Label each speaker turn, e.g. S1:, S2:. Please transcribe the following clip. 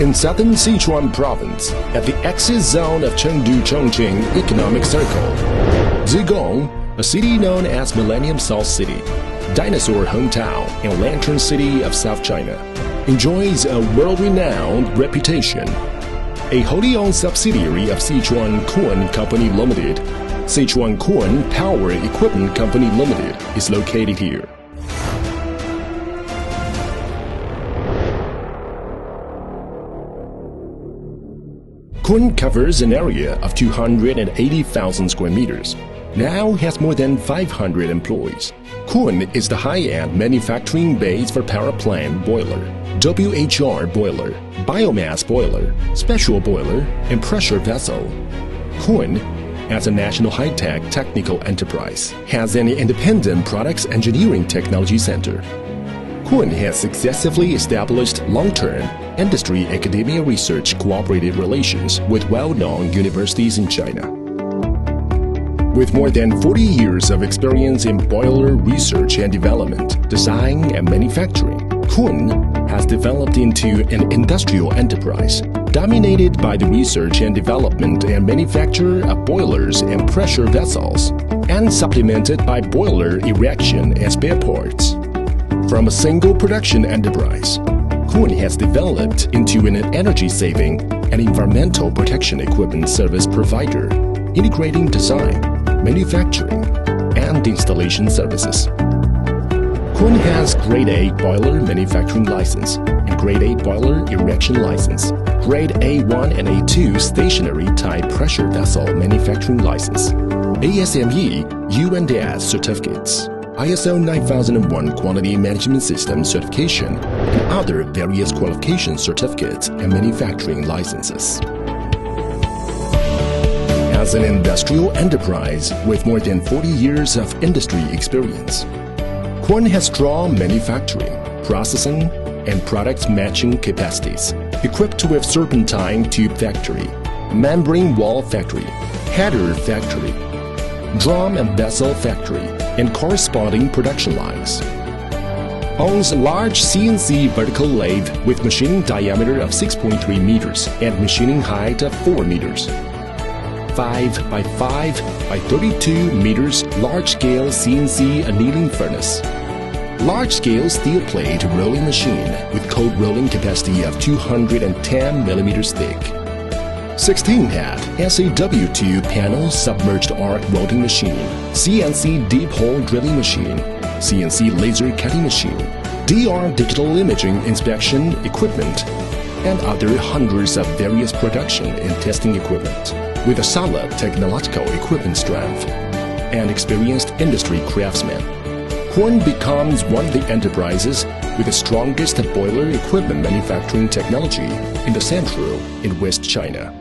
S1: in southern Sichuan province at the axis zone of Chengdu-Chongqing Economic Circle. Zigong, a city known as Millennium South City, Dinosaur Hometown and Lantern City of South China, enjoys a world-renowned reputation. A wholly-owned subsidiary of Sichuan CRUN Company Ltd, Sichuan CRUN Power Equipment Company Ltd, is located here. CRUN covers an area of 280,000 square meters. Now has more than 500 employees. CRUN is the high-end manufacturing base for power plant boiler, WHR boiler, biomass boiler, special boiler, and pressure vessel. CRUN, as a national high-tech technical enterprise, has an independent products engineering technology center. CRUN has successfully established long-term industry-academia research cooperative relations with well-known universities in China. With more than 40 years of experience in boiler research and development, design and manufacturing, CRUN has developed into an industrial enterprise dominated by the research and development and manufacture of boilers and pressure vessels, and supplemented by boiler erection and spare parts. From a single production enterprise, CRUN has developed into an energy-saving and environmental protection equipment service provider, integrating design, manufacturing, and installation services. CRUN has Grade A boiler manufacturing license and Grade A boiler erection license, Grade A1 and A2 stationary type pressure vessel manufacturing license, ASME U&S certificates, ISO 9001 Quality Management System certification, and other various qualification certificates and manufacturing licenses. As an industrial enterprise with more than 40 years of industry experience, CRUN has strong manufacturing, processing, and product matching capacities, equipped with serpentine tube factory, membrane wall factory, header factory, drum and vessel factory, and corresponding production lines. Owns a large CNC vertical lathe with machining diameter of 6.3 meters and machining height of 4 meters. 5 by 5 by 32 meters large-scale CNC annealing furnace. Large-scale steel plate rolling machine with cold rolling capacity of 210 millimeters thick. 16-head SAW2 panel submerged arc welding machine, CNC deep hole drilling machine, CNC laser cutting machine, DR digital imaging inspection equipment, and other hundreds of various production and testing equipment, with a solid technological equipment strength and experienced industry craftsmen. CRUN becomes one of the enterprises with the strongest boiler equipment manufacturing technology in the Central and West China.